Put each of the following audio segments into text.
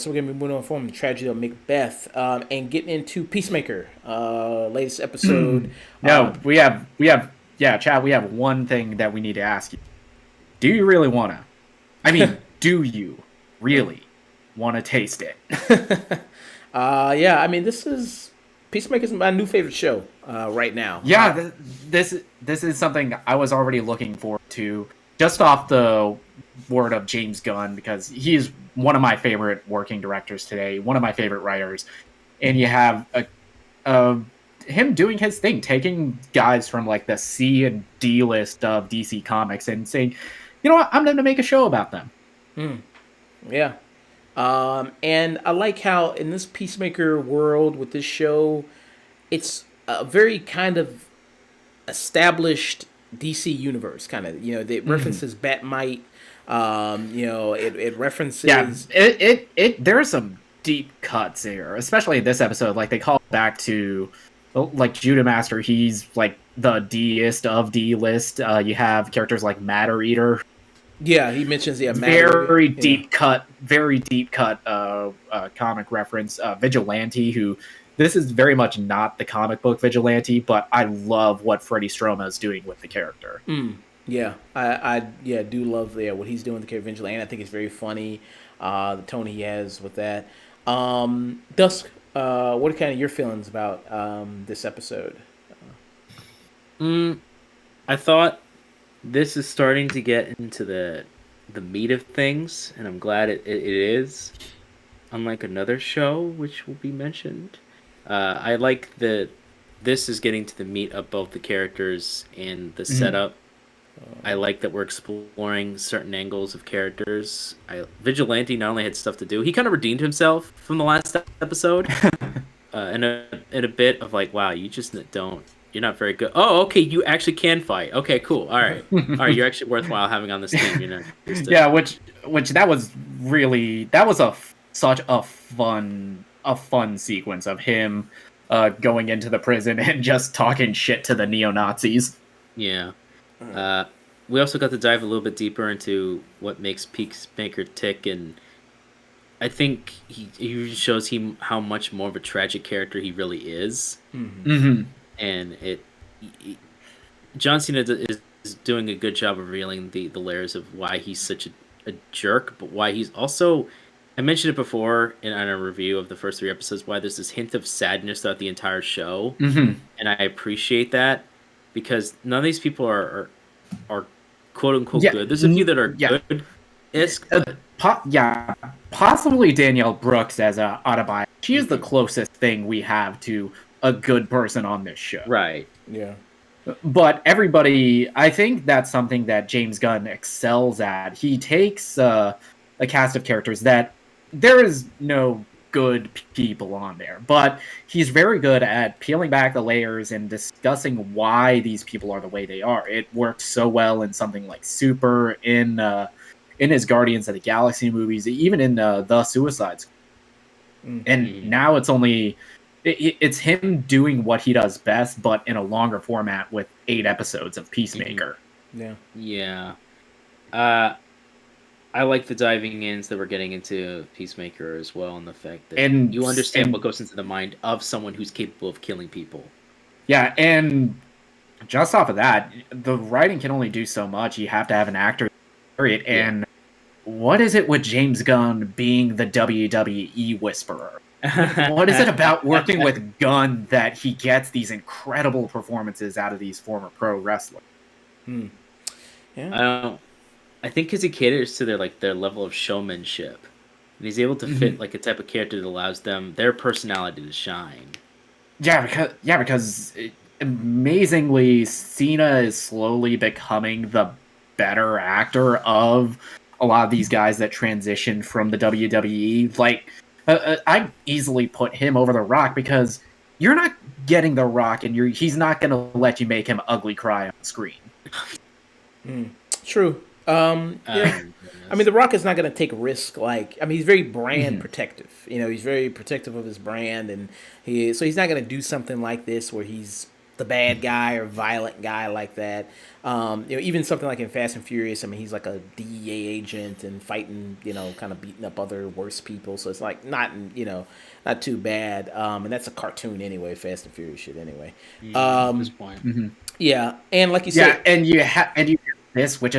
So we're gonna be moving on from the tragedy of Macbeth, and getting into Peacemaker, latest episode. No, yeah, Chad, we have one thing that we need to ask you. Do you really want to? I mean, do you really want to taste it? Yeah, I mean, this is Peacemaker's my new favorite show right now. Yeah, this is something I was already looking forward to just off the word of James Gunn because he's one of my favorite working directors today, one of my favorite writers, and you have a him doing his thing, taking guys from like the C and D list of DC Comics and saying, you know what, I'm going to make a show about them. Yeah, and I like how in this Peacemaker world with this show, it's a very kind of established DC universe, kind of. It references Batmite. It Yeah, references. it there are some deep cuts here, especially in this episode. Like they call back to like Judah Master. He's like the D-ist of D list. You have characters like Matter Eater, Yeah, he mentions matter. Yeah. very deep cut comic reference. Vigilante, who this is very much not the comic book Vigilante, but I love what Freddie Stroma is doing with the character. Yeah, I do love what he's doing with the character Vigilante. I think it's very funny, the tone he has with that. Dusk, what are kind of your feelings about this episode? Mm, I thought this is starting to get into the meat of things, and I'm glad it is. Unlike another show, which will be mentioned, I like that this is getting to the meat of both the characters and the Mhm. setup. I like that we're exploring certain angles of characters. Vigilante not only had stuff to do, he kind of redeemed himself from the last episode, in a bit of like, wow, you just don't, you're not very good. Oh, okay, you actually can fight. Okay, cool. All right, you're actually worthwhile having on this team. You're not just Yeah, which that was really that was such a fun sequence of him going into the prison and just talking shit to the neo Nazis. yeah. Uh, we also got to dive a little bit deeper into what makes Peacemaker tick, and I think he shows him how much more of a tragic character he really is, Hmm. and John Cena is doing a good job of revealing the layers of why he's such a jerk, but why he's also. I mentioned it before in a review of the first three episodes. Why there's this hint of sadness throughout the entire show, Hmm. and I appreciate that because none of these people are quote unquote Yeah, good. There's a few that are yeah, good isk, but yeah. Possibly Danielle Brooks as a Autobot. She is the Mhm. closest thing we have to a good person on this show. right. Yeah. But everybody, I think that's something that James Gunn excels at. He takes a cast of characters that there is no good people on there, but he's very good at peeling back the layers and discussing why these people are the way they are. It worked so well in something like Super, in his Guardians of the Galaxy movies, even in the Suicide Squad. And Mhm. now it's him doing what he does best, but in a longer format with 8 episodes of Mhm. Peacemaker. Yeah. Yeah. Uh, I like the diving ins that we're getting into Peacemaker as well, and the fact that And you understand what and goes into the mind of someone who's capable of killing people. yeah, and just off of that, the writing can only do so much. You have to have an actor, period. Yeah. And what is it with James Gunn being the WWE whisperer? What is it about working with Gunn that he gets these incredible performances out of these former pro wrestlers? Hmm. Yeah. I don't. I think because he caters to their level of showmanship, and he's able to fit Mhm. like a type of character that allows them their personality to shine. Yeah, because amazingly, Cena is slowly becoming the better actor of a lot of these guys that transition from the WWE. Like, I easily put him over The Rock because you're not getting The Rock, and he's not going to let you make him ugly cry on screen. True. Yeah. Oh I mean, goodness. The Rock is not going to take risk. Like, I mean, he's very brand Mhm. protective. He's very protective of his brand, and he's not going to do something like this where he's the bad guy or violent guy like that. Even something like in Fast and Furious, I mean, he's like a DEA agent and fighting, kind of beating up other worse people. So it's like not too bad. And that's a cartoon anyway, Fast and Furious shit anyway. At this point. Mm-hmm. Yeah, and like you said, and you have this, which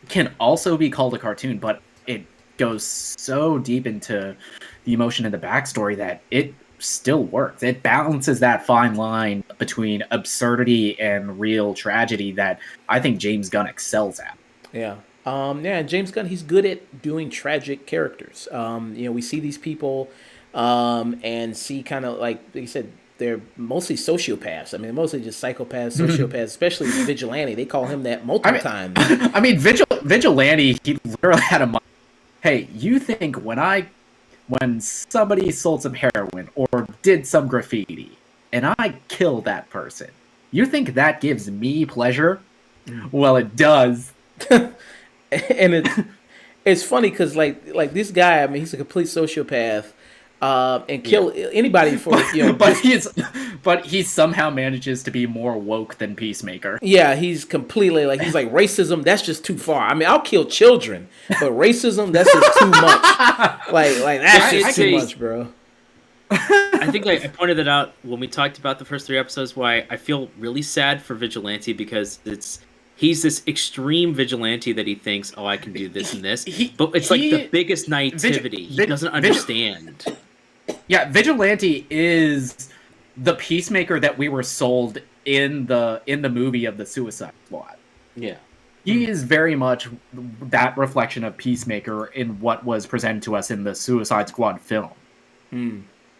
can also be called a cartoon, but it goes so deep into the emotion and the backstory that it still works. It balances that fine line between absurdity and real tragedy that I think James Gunn excels at. Yeah. And James Gunn, he's good at doing tragic characters. We see these people and see kind of like you said, they're mostly sociopaths. I mean, mostly just psychopaths, sociopaths, especially Vigilante. They call him that multiple times. I mean, Vigilante, he literally had a... Hey, you think when somebody sold some heroin or did some graffiti and I killed that person, you think that gives me pleasure? Well, it does. And it's funny because like this guy, I mean, he's a complete sociopath, and kill anybody for but he somehow manages to be more woke than Peacemaker. Yeah, he's completely he's like racism. That's just too far. I mean, I'll kill children, but racism, that's just too much. Like that's just too much, bro. I think I pointed that out when we talked about the first 3 episodes. Why I feel really sad for Vigilante because he's this extreme vigilante that he thinks, oh, I can do this and this, but it's like the biggest naivety. He doesn't understand. Yeah, Vigilante is the Peacemaker that we were sold in the movie of the Suicide Squad. Yeah. He is very much that reflection of Peacemaker in what was presented to us in the Suicide Squad film.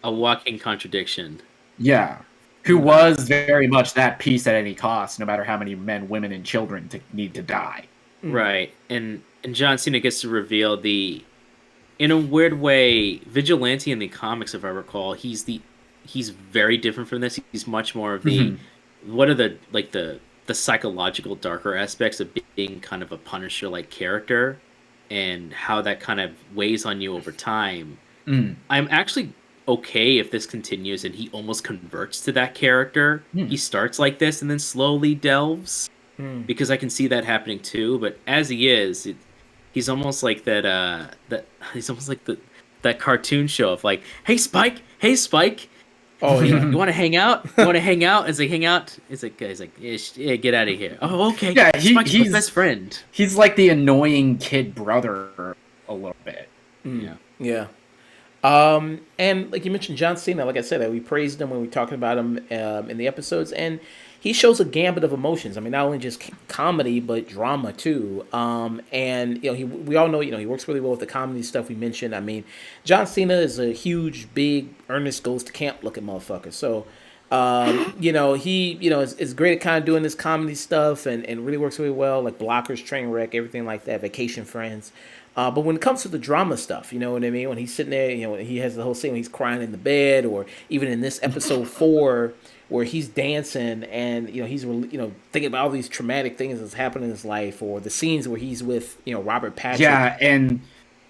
A walking contradiction. Yeah. Who was very much that peace at any cost, no matter how many men, women, and children need to die. Right. And John Cena gets to reveal in a weird way, Vigilante in the comics, if I recall, he's very different from this. He's much more of the what are the psychological darker aspects of being kind of a Punisher-like character and how that kind of weighs on you over time. I'm actually okay if this continues and he almost converts to that character. He starts like this and then slowly delves, because I can see that happening too. But as he is, he's almost like that. He's almost like that cartoon show of like, hey Spike. Oh yeah, you want to hang out? As they hang out, he's like, yeah, get out of here. Oh okay. Yeah, Spike's my best friend. He's like the annoying kid brother a little bit. Yeah. And like you mentioned, John Cena, like I said, we praised him when we were talking about him in the episodes, and he shows a gambit of emotions. I mean, not only just comedy, but drama too. And we all know, he works really well with the comedy stuff we mentioned. I mean, John Cena is a huge, big, Ernest Goes to Camp looking motherfucker. So, he, is great at kind of doing this comedy stuff and really works really well, like Blockers, Trainwreck, everything like that, Vacation Friends. But when it comes to the drama stuff, you know what I mean? When he's sitting there, he has the whole scene when he's crying in the bed, or even in this episode 4 where he's dancing and, he's, thinking about all these traumatic things that's happened in his life, or the scenes where he's with, Robert Patrick. Yeah,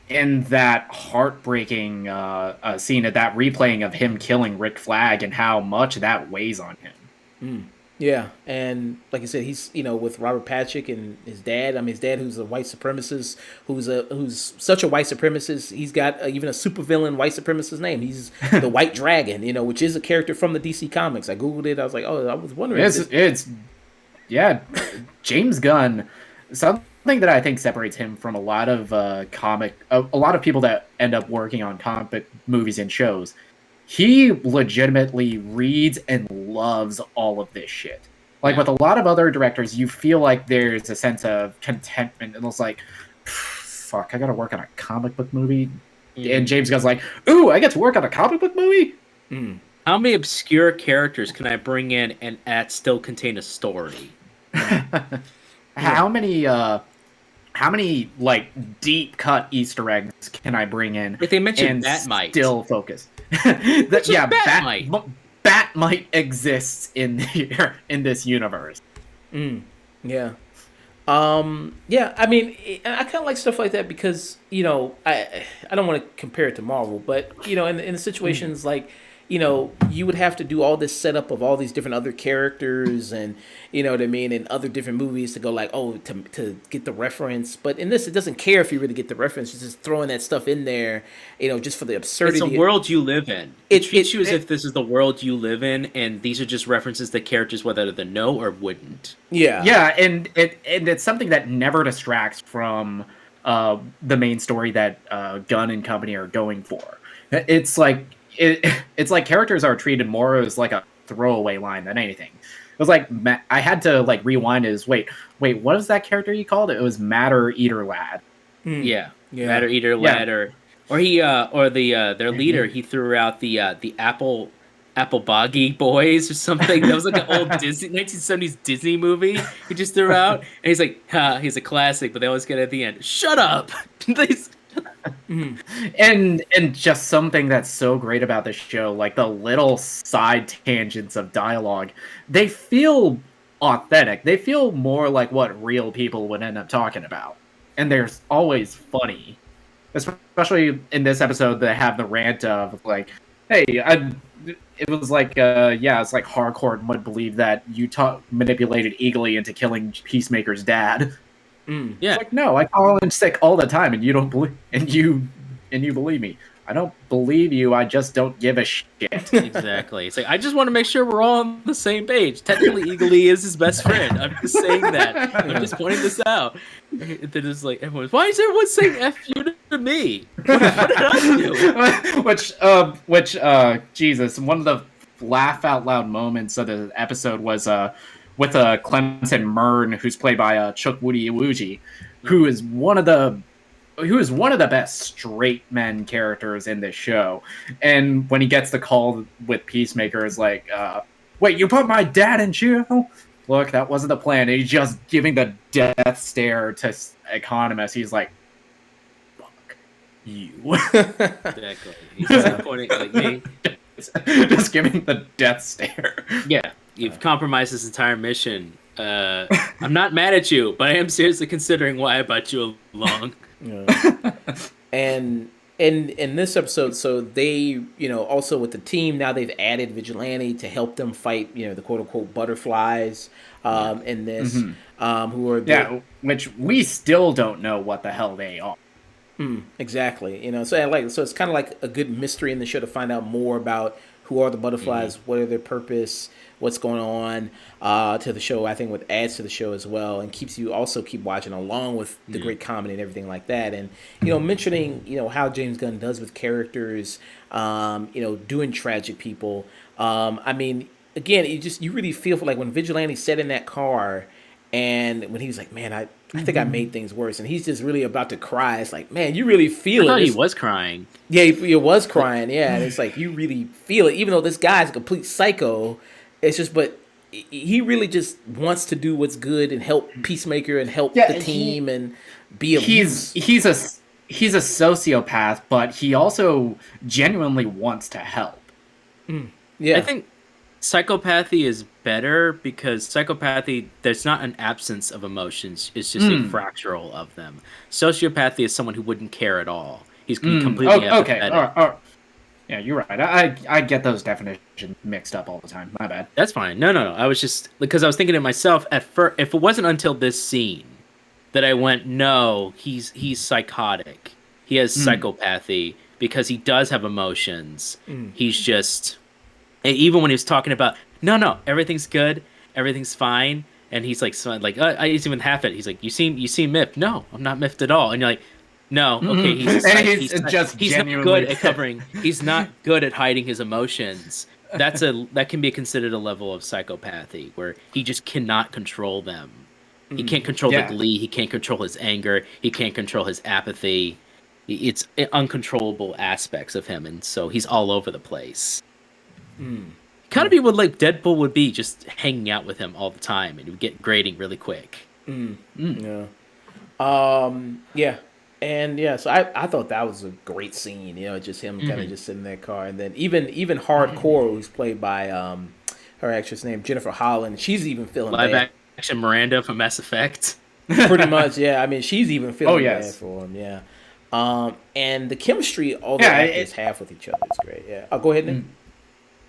and that heartbreaking scene of that replaying of him killing Rick Flag and how much that weighs on him. Yeah, and like I said, he's with Robert Patrick and his dad. I mean, his dad, who's a white supremacist, who's such a white supremacist. He's got even a supervillain white supremacist name. He's the White Dragon, which is a character from the DC Comics. I googled it. I was like, oh, I was wondering. James Gunn. Something that I think separates him from a lot of a lot of people that end up working on comic movies and shows. He legitimately reads and loves all of this shit. Like with a lot of other directors, you feel like there's a sense of contentment, and it's like, fuck, I gotta work on a comic book movie. And James Gunn's like, ooh, I get to work on a comic book movie? How many obscure characters can I bring in and still contain a story? How many like deep cut Easter eggs can I bring in? If they mentioned and Batmite, still focus. Batmite exists in this universe. Yeah. I mean, I kind of like stuff like that because I don't want to compare it to Marvel, but in the situations like you would have to do all this setup of all these different other characters, and you know what I mean, and other different movies to go like, oh, to get the reference. But in this, it doesn't care if you really get the reference. It's just throwing that stuff in there, just for the It's a absurdity. world you live in. It treats you as it if this is the world you live in, and these are just references to characters whether they know or wouldn't. Yeah. Yeah, and it's something that never distracts from the main story that Gunn and company are going for. It's like it's like characters are treated more as like a throwaway line than anything. It was like I had to like rewind. Wait, what was that character you called? It was Matter Eater Lad. Yeah. Yeah. Matter Eater Lad, or he or the their leader. He threw out the Apple Boggy Boys or something. That was like an old Disney 1970s Disney movie. He just threw out, and he's like, he's a classic. But they always get at the end, shut up. And just something that's so great about this show, like the little side tangents of dialogue, they feel authentic. They feel more like what real people would end up talking about, and they're always funny. Especially in this episode, they have the rant of like, "Hey, it was like, it's like hardcore would believe that you manipulated Eagly into killing Peacemaker's dad." Yeah, It's like, no, I call in sick all the time, and you don't believe, and you believe me. I don't believe you. I just don't give a shit. exactly. It's like, I just want to make sure we're all on the same page. Technically, Eagly is his best friend. I'm just saying that. I'm just pointing this out. They're just like, why is everyone saying "f you" to me? What did I do? which, Jesus, one of the laugh out loud moments of the episode was with Clemson Mern, who's played by Chuck Woody Iwuji, who is one of the best straight men characters in this show. And when he gets the call with Peacemaker, is like, wait, you put my dad in jail? Look, that wasn't the plan. And he's just giving the death stare to Economist. He's like, fuck you. Exactly. He's just pointing like me. Just giving the death stare. Yeah, you've compromised this entire mission. I'm not mad at you, but I am seriously considering why I brought you along. Yeah. And in this episode, so they, also with the team, now they've added Vigilante to help them fight, the quote unquote butterflies in this, who are which we still don't know what the hell they are. Exactly. So it's kind of like a good mystery in the show to find out more about who are the butterflies, what are their purpose, what's going on to the show. I think what adds to the show as well, and keeps you also keep watching along with the great comedy and everything like that. And mentioning how James Gunn does with characters, doing tragic people. I mean, again, you really feel for like when Vigilante sat in that car, and when he was like, man, I think I made things worse, and he's just really about to cry. It's like, man, you really feel I it. thought he was crying. Yeah, he was crying. Yeah, and it's like you really feel it, even though this guy's a complete psycho. It's just, but he really just wants to do what's good and help Peacemaker and help the team and be a. He's a sociopath, but he also genuinely wants to help. Yeah, I think psychopathy is better because psychopathy, there's not an absence of emotions. It's just a fractural of them. Sociopathy is someone who wouldn't care at all. He's completely apathetic. Okay. All right. Yeah, you're right. I get those definitions mixed up all the time. My bad. That's fine. No. I was just because I was thinking to myself at first. If it wasn't until this scene that I went, no, he's psychotic. He has psychopathy because he does have emotions. He's just, even when he was talking about no, everything's good, everything's fine, and he's like, I even half it. He's like, you seem miffed. No, I'm not miffed at all. And you're like, no, okay, he's not good at covering. He's not good at hiding his emotions. That can be considered a level of psychopathy where he just cannot control them. He can't control the glee. He can't control his anger. He can't control his apathy. It's uncontrollable aspects of him, and so he's all over the place. Kind of be what like Deadpool would be, just hanging out with him all the time, and he would get grading really quick. Yeah. And so I thought that was a great scene, just him kind of just sitting in that car, and then even Hardcore, who's played by her actress named Jennifer Holland, she's even feeling bad. Action Miranda from Mass Effect. Pretty much, yeah. I mean, she's even feeling bad for him, yeah. And the chemistry all the actors have with each other is great. Yeah. Oh, go ahead, Nick.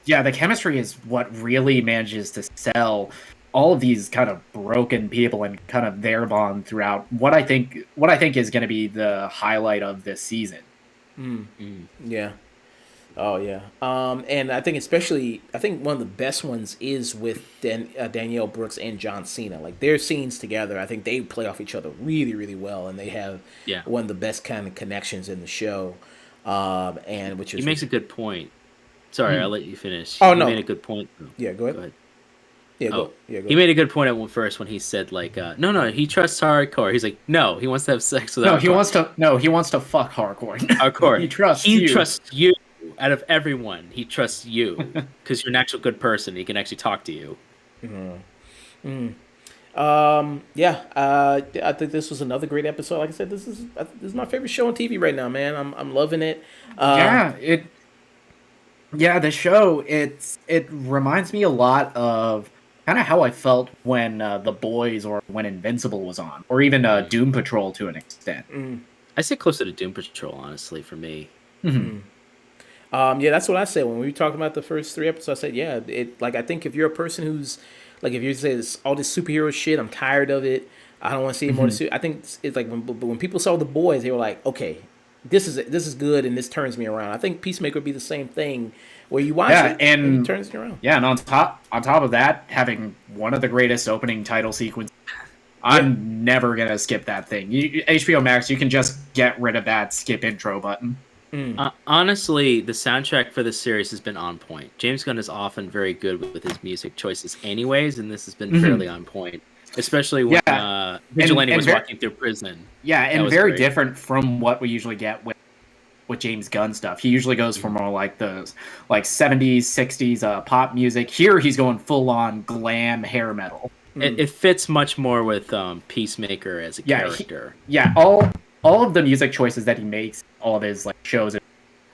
Yeah, the chemistry is what really manages to sell all of these kind of broken people and kind of their bond throughout what I think is going to be the highlight of this season. Mm. Yeah. Oh yeah. And I think I think one of the best ones is with Danielle Brooks and John Cena. Like their scenes together, I think they play off each other really, really well, and they have Yeah, one of the best kind of connections in the show. And which he is makes a good point. Sorry, I'll Mhm. let you finish. oh He made no, a good point. Though. yeah, go ahead. Go ahead. Yeah, Oh, go he ahead. made a good point at first when he said like, no, he trusts hardcore. He's like, no, he wants to have sex with No, he hardcore. wants to. No, he wants to fuck hardcore. Hardcore. He trusts He you. trusts you out of everyone. He trusts you because you're an actual good person. He can actually talk to you. Yeah, I think this was another great episode. Like I said, this is my favorite show on TV right now, man. I'm loving it. Yeah, yeah, the show it reminds me a lot of kind of how I felt when The Boys or when Invincible was on, or even Doom Patrol to an extent. I sit closer to Doom Patrol, honestly, for me. Mhm. Yeah, that's what I said when we were talking about the first three episodes. I said, yeah, it like I think if you're a person who's like if you say this, all this superhero shit, I'm tired of it. I don't want to see any more. Mhm. I think it's like when people saw the boys, they were like, okay, this is good, and this turns me around. I think Peacemaker would be the same thing, where you watch Yeah, it and it and turns you around. yeah, and on top of that, having one of the greatest opening title sequences, Yeah, I'm never gonna skip that thing. HBO Max, you can just get rid of that skip intro button. Honestly, the soundtrack for this series has been on point. James Gunn is often very good with his music choices, anyways, and this has been Mhm. fairly on point. Especially when Yeah, Vigilante and was very walking through prison. yeah, That and was very great. different from what we usually get with James Gunn stuff. He usually goes for more like those like 70s, 60s pop music. Here he's going full on glam hair metal. It fits much more with Peacemaker as a Yeah, character. yeah, all of the music choices that he makes, all of his like shows,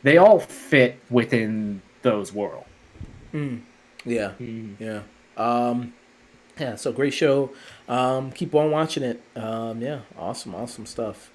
they all fit within those worlds. yeah, Mhm. yeah. Yeah, so great show. Keep on watching it. Yeah, awesome stuff.